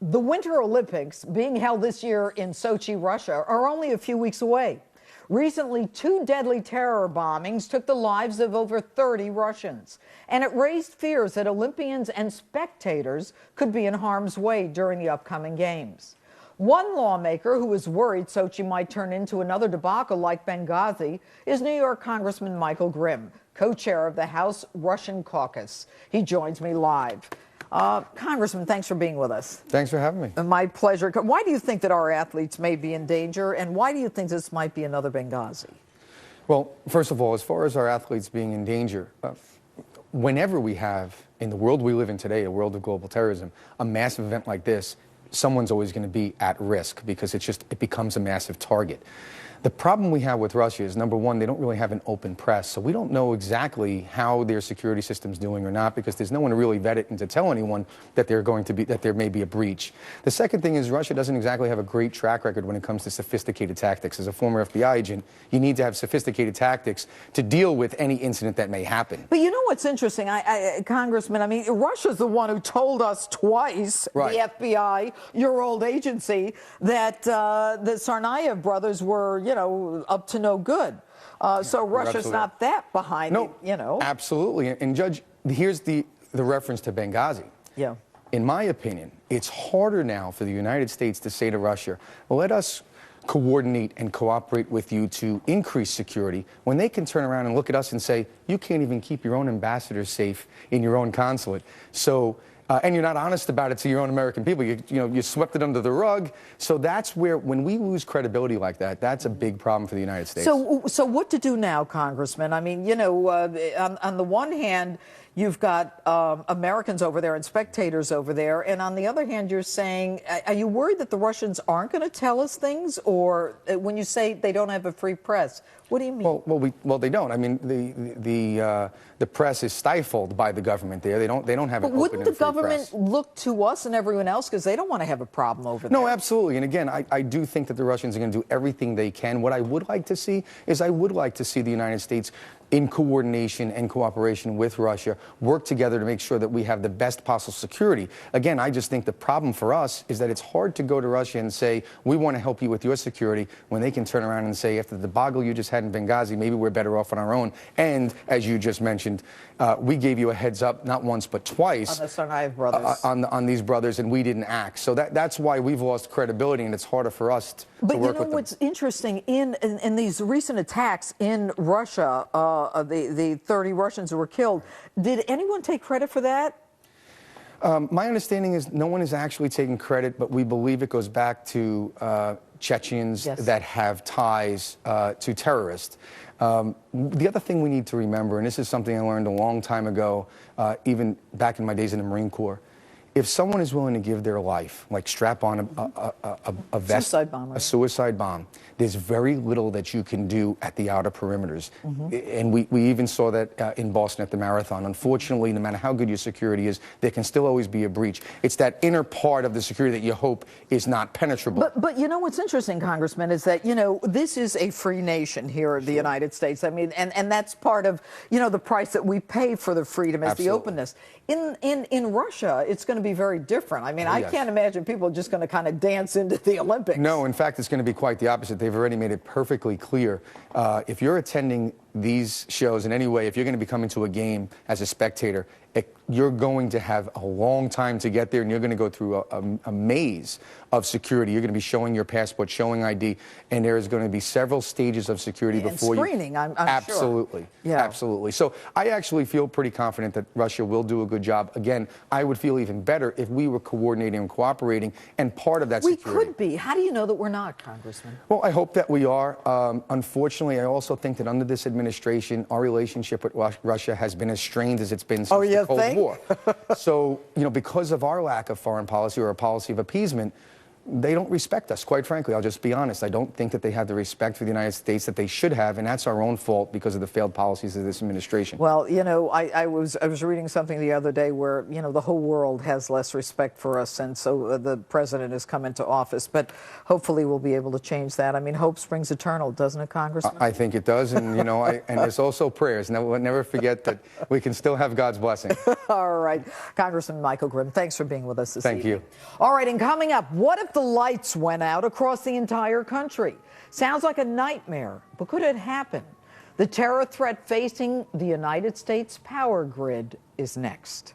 The Winter Olympics, being held this year in Sochi, Russia, are only a few weeks away. Recently, 2 deadly terror bombings took the lives of over 30 Russians, and it raised fears that Olympians and spectators could be in harm's way during the upcoming games. One lawmaker who is worried Sochi might turn into another debacle like Benghazi is New York Congressman Michael Grimm, co-chair of the House Russian Caucus. He joins me live. Congressman, thanks for being with us. Thanks for having me. My pleasure. Why do you think that our athletes may be in danger, and why do you think this might be another Benghazi? Well, first of all, as far as our athletes being in danger, whenever we have, in the world we live in today, a world of global terrorism, a massive event like this, someone's always going to be at risk because it becomes a massive target. The problem we have with Russia is, number one, they don't really have an open press, so we don't know exactly how their security system's doing or not, because there's no one to really vet it and to tell anyone that there may be a breach. The second thing is Russia doesn't exactly have a great track record when it comes to sophisticated tactics. As a former FBI agent, you need to have sophisticated tactics to deal with any incident that may happen. But you know what's interesting, Congressman, I mean, Russia's the one who told us twice, right, the FBI, your old agency, that the Tsarnaev brothers were, up to no good. So Russia's not that behind it, Absolutely. And Judge, here's the reference to Benghazi. Yeah. In my opinion, it's harder now for the United States to say to Russia, let us coordinate and cooperate with you to increase security, when they can turn around and look at us and say, you can't even keep your own ambassadors safe in your own consulate. So and you're not honest about it to your own American people. You swept it under the rug. So that's where, when we lose credibility like that, that's a big problem for the United States. So what to do now, Congressman? I mean, on the one hand, you've got Americans over there and spectators over there, and on the other hand, you're saying, are you worried that the Russians aren't going to tell us things? Or when you say they don't have a free press, what do you mean? Well, they don't. I mean, the press is stifled by the government there. They don't have an open and free press. But wouldn't the government look to us and everyone else, because they don't want to have a problem over there? No, absolutely. And again, I do think that the Russians are going to do everything they can. What I would like to see is the United States, in coordination and cooperation with Russia, work together to make sure that we have the best possible security. Again, I just think the problem for us is that it's hard to go to Russia and say, we want to help you with your security, when they can turn around and say, after the debacle you just had in Benghazi, maybe we're better off on our own. And, as you just mentioned, we gave you a heads up, not once but twice, on the Tsarnaev brothers. On these brothers, and we didn't act. So that's why we've lost credibility, and it's harder for us to work with them. But you know what's interesting, in these recent attacks in Russia, the 30 Russians who were killed, did anyone take credit for that? My understanding is no one is actually taking credit, but we believe it goes back to Chechens that have ties to terrorists. The other thing we need to remember, and this is something I learned a long time ago, even back in my days in the Marine Corps, if someone is willing to give their life, like strap on a vest, suicide bomb, right? A suicide bomb, there's very little that you can do at the outer perimeters. And we even saw that in Boston at the marathon. Unfortunately, no matter how good your security is, there can still always be a breach. It's that inner part of the security that you hope is not penetrable. But you know what's interesting, Congressman, is that, this is a free nation here in the United States. I mean, and that's part of, the price that we pay for the freedom is the openness. In Russia, it's going to be very different. I mean, I can't imagine people just going to kind of dance into the Olympics. No, in fact, it's going to be quite the opposite. They've already made it perfectly clear. If you're attending these shows in any way, if you're going to be coming to a game as a spectator, you're going to have a long time to get there, and you're going to go through a maze of security. You're going to be showing your passport, showing ID, and there is going to be several stages of security before screening, I'm absolutely, sure. Yeah. Absolutely. So I actually feel pretty confident that Russia will do a good job. Again, I would feel even better if we were coordinating and cooperating, and part of that security. We could be. How do you know that we're not, Congressman? Well, I hope that we are. Unfortunately, I also think that under this administration, our relationship with Russia has been as strained as it's been since the Cold War. So, because of our lack of foreign policy or a policy of appeasement, they don't respect us, quite frankly. I'll just be honest. I don't think that they have the respect for the United States that they should have, and that's our own fault because of the failed policies of this administration. Well, I was reading something the other day where, the whole world has less respect for us, and so the president has come into office. But hopefully we'll be able to change that. I mean, hope springs eternal, doesn't it, Congressman? I think it does, and, and there's also prayers. Never forget that we can still have God's blessing. All right. Congressman Michael Grimm, thanks for being with us this evening. Thank you. All right, and coming up, what if the lights went out across the entire country? Sounds like a nightmare, but could it happen? The terror threat facing the United States power grid is next.